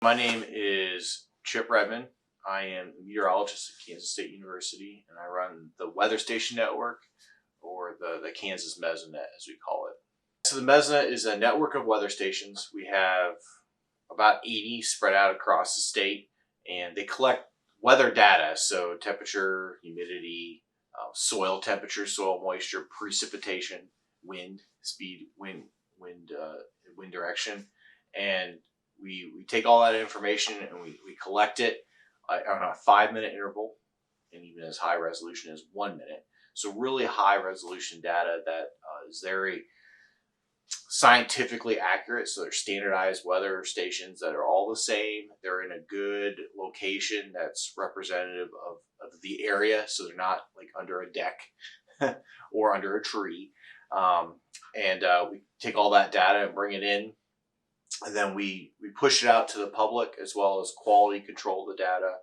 My name is Chip Redmond. I am a meteorologist at Kansas State University, and I run the Weather Station Network, or the Kansas Mesonet, as we call it. So the Mesonet is a network of weather stations. We have about 80 spread out across the state, and they collect weather data, so temperature, humidity, soil temperature, soil moisture, precipitation, wind speed, wind direction, and we take all that information and we collect it on a 5-minute interval, and even as high resolution as 1 minute. So really high resolution data that is very scientifically accurate. So they're standardized weather stations that are all the same. They're in a good location that's representative of the area. So they're not like under a deck or under a tree. We take all that data and bring it in. And then we push it out to the public, as well as quality control the data,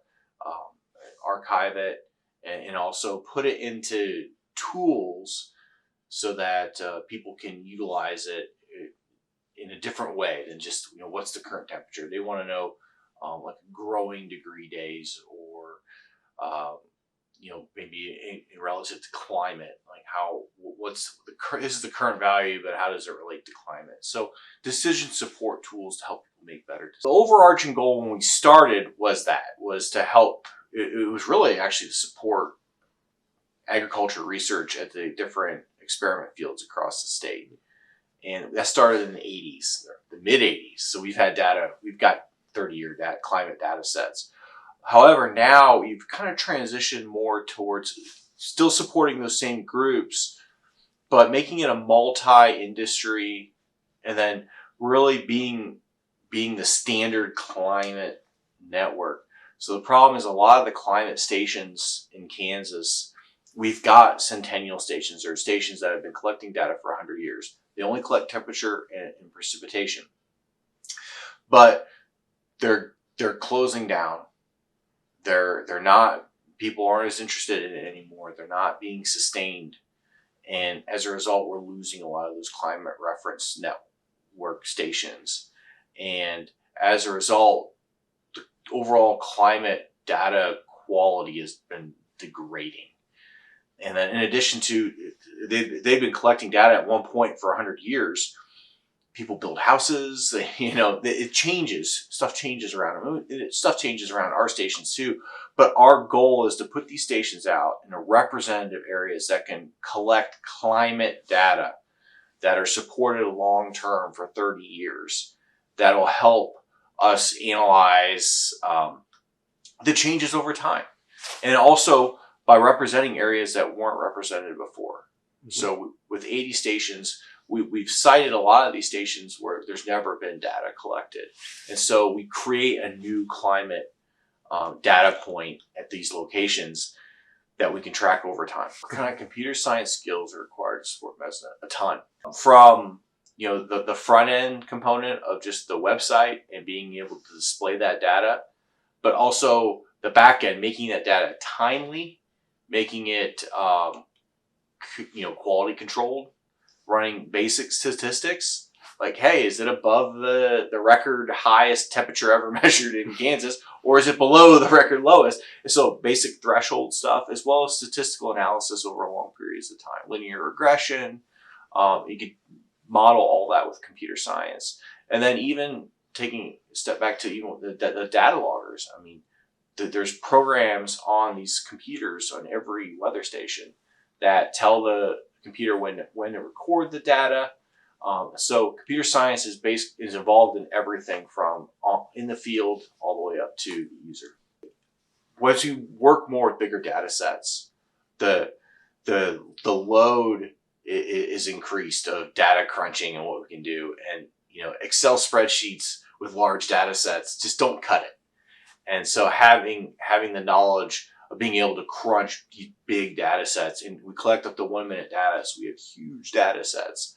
archive it, and also put it into tools so that people can utilize it in a different way than just, what's the current temperature. They want to know like growing degree days, or maybe in relative to climate, like this is the current value, but how does it relate to climate? So decision support tools to help people make better decisions. The overarching goal when we started was to help. It was really actually to support agriculture research at the different experiment fields across the state. And that started in the 80s, the mid 80s. So we've had data, we've got 30-year climate data sets. However, now we've kind of transitioned more towards still supporting those same groups, but making it a multi-industry, and then really being the standard climate network. So the problem is a lot of the climate stations in Kansas, we've got centennial stations, or stations that have been collecting data for 100 years. They only collect temperature and precipitation, but they're closing down. They're not, people aren't as interested in it anymore. They're not being sustained. And as a result, we're losing a lot of those climate reference network stations. And as a result, the overall climate data quality has been degrading. And then in addition to, they've been collecting data at one point for 100 years. People build houses, it changes. Stuff changes around them. Stuff changes around our stations too. But our goal is to put these stations out in a representative areas that can collect climate data that are supported long-term for 30 years. That'll help us analyze the changes over time. And also by representing areas that weren't represented before. Mm-hmm. So with 80 stations, we've cited a lot of these stations where there's never been data collected. And so we create a new climate data point at these locations that we can track over time. What kind of computer science skills are required to support Mesonet? A ton. From the front end component of just the website and being able to display that data, but also the back end, making that data timely, making it quality controlled, running basic statistics, like, hey, is it above the record highest temperature ever measured in Kansas, or is it below the record lowest? And so basic threshold stuff, as well as statistical analysis over long periods of time, linear regression. You could model all that with computer science. And then even taking a step back to the data loggers. I mean, there's programs on these computers on every weather station that tell the computer when to record the data. So computer science is involved in everything from in the field all the way up to the user. Once you work more with bigger data sets, the load is increased of data crunching and what we can do. And Excel spreadsheets with large data sets just don't cut it. And so having the knowledge of being able to crunch these big data sets, and we collect up to 1 minute data, so we have huge data sets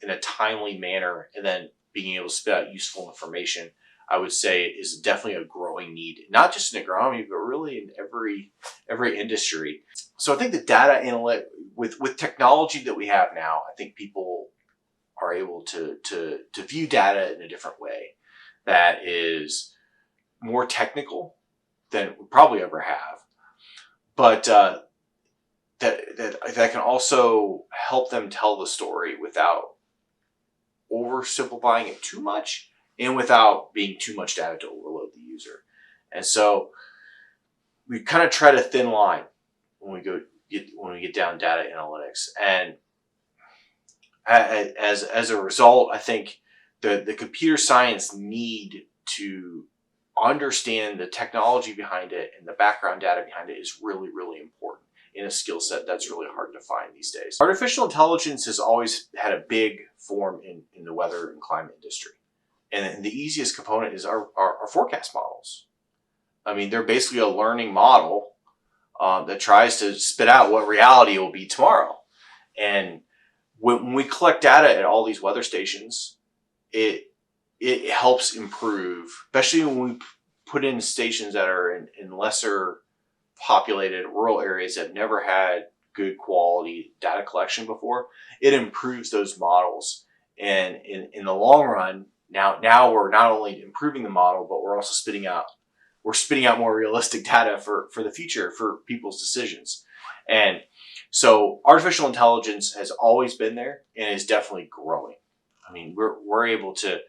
in a timely manner, and then being able to spit out useful information, I would say is definitely a growing need, not just in agronomy, but really in every industry. So I think the data analytic with technology that we have now, I think people are able to view data in a different way. that is more technical than we probably ever have, but that can also help them tell the story without oversimplifying it too much and without being too much data to overload the user. And so we kind of try to thin line when we get down data analytics. And as a result, I think the computer science need to understand the technology behind it and the background data behind it is really, really important in a skill set that's really hard to find these days. Artificial intelligence has always had a big form in the weather and climate industry. And the easiest component is our forecast models. I mean, they're basically a learning model that tries to spit out what reality will be tomorrow. And when we collect data at all these weather stations, it helps improve, especially when we put in stations that are in lesser populated rural areas that have never had good quality data collection before. It improves those models. And in the long run, now we're not only improving the model, but we're also spitting out more realistic data for the future for people's decisions. And so artificial intelligence has always been there and is definitely growing. I mean, we're able to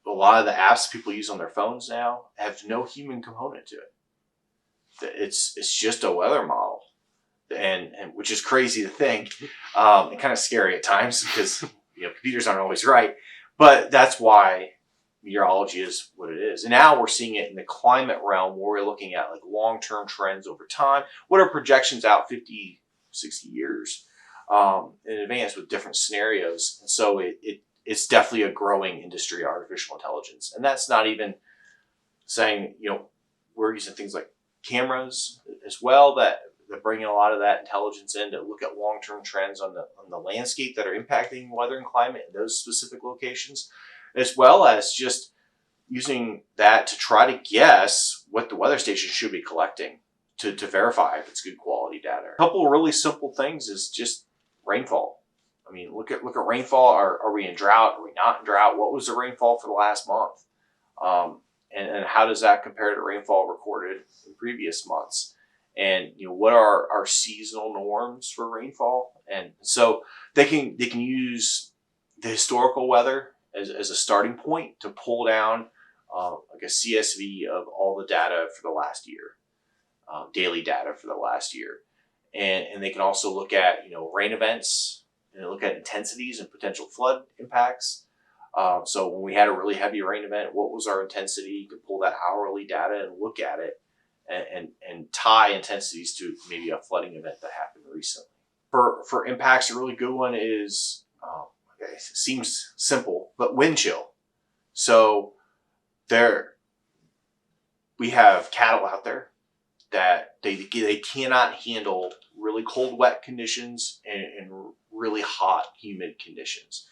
a lot of the apps people use on their phones now have no human component to it. It's just a weather model, and which is crazy to think, and kind of scary at times because computers aren't always right. But that's why meteorology is what it is. And now we're seeing it in the climate realm where we're looking at like long-term trends over time. What are projections out 50, 60 years in advance with different scenarios? And so it's definitely a growing industry, artificial intelligence. And that's not even saying, we're using things like cameras as well that bring in a lot of that intelligence in to look at long-term trends on the landscape that are impacting weather and climate in those specific locations, as well as just using that to try to guess what the weather station should be collecting to verify if it's good quality data. A couple of really simple things is just rainfall. I mean, look at rainfall. Are we in drought? Are we not in drought? What was the rainfall for the last month? And how does that compare to rainfall recorded in previous months? And what are our seasonal norms for rainfall? And so they can use the historical weather as a starting point to pull down like a CSV of all the data for the last year, daily data for the last year, and they can also look at rain events and look at intensities and potential flood impacts. So when we had a really heavy rain event, what was our intensity? You could pull that hourly data and look at it and tie intensities to maybe a flooding event that happened recently. For impacts, a really good one is, it seems simple, but wind chill. So we have cattle out there that they cannot handle really cold, wet conditions and really hot, humid conditions.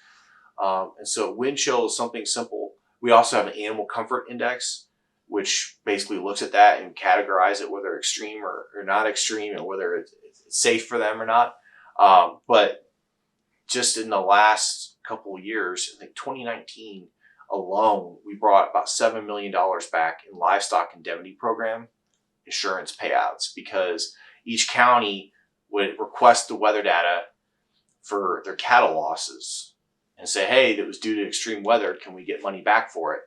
And so wind chill is something simple. We also have an animal comfort index, which basically looks at that and categorizes it, whether extreme or not extreme, and whether it's safe for them or not. But just in the last couple of years, I think 2019 alone, we brought about $7 million back in livestock indemnity program insurance payouts because each county would request the weather data for their cattle losses and say, hey, that was due to extreme weather. Can we get money back for it?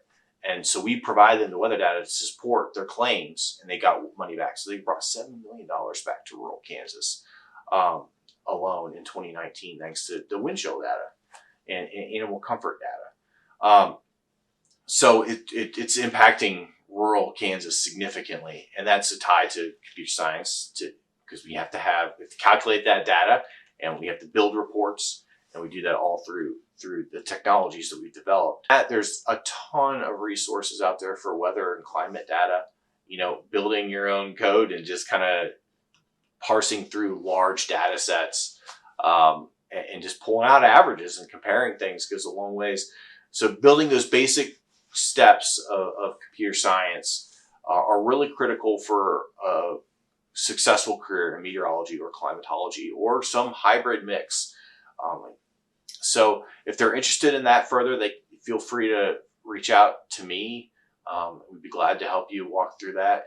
And so we provide them the weather data to support their claims, and they got money back. So they brought $7 million back to rural Kansas alone in 2019, thanks to the wind chill data and animal comfort data. So it's impacting rural Kansas significantly, and that's a tie to computer science because we have to calculate that data, and we have to build reports, and we do that all through the technologies that we've developed. There's a ton of resources out there for weather and climate data. Building your own code and just kind of parsing through large data sets and just pulling out averages and comparing things goes a long ways. So building those basic steps of computer science are really critical for a successful career in meteorology or climatology or some hybrid mix. So if they're interested in that further, they feel free to reach out to me. We'd be glad to help you walk through that,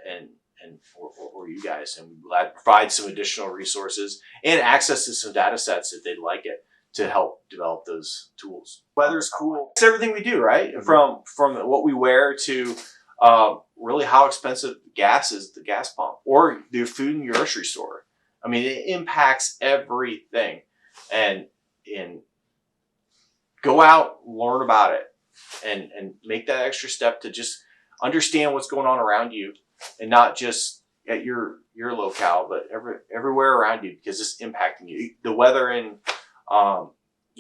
or you guys, and we'd be glad to provide some additional resources and access to some data sets if they'd like it to help develop those tools. Weather's cool. It's everything we do, right? From what we wear to really how expensive gas is, the gas pump, or the food in your grocery store. I mean, it impacts everything. And go out, learn about it, and make that extra step to just understand what's going on around you, and not just at your locale, but everywhere around you, because it's impacting you. The weather in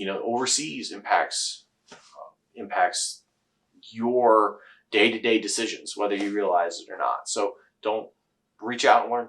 overseas impacts your day-to-day decisions, whether you realize it or not. So don't reach out and learn.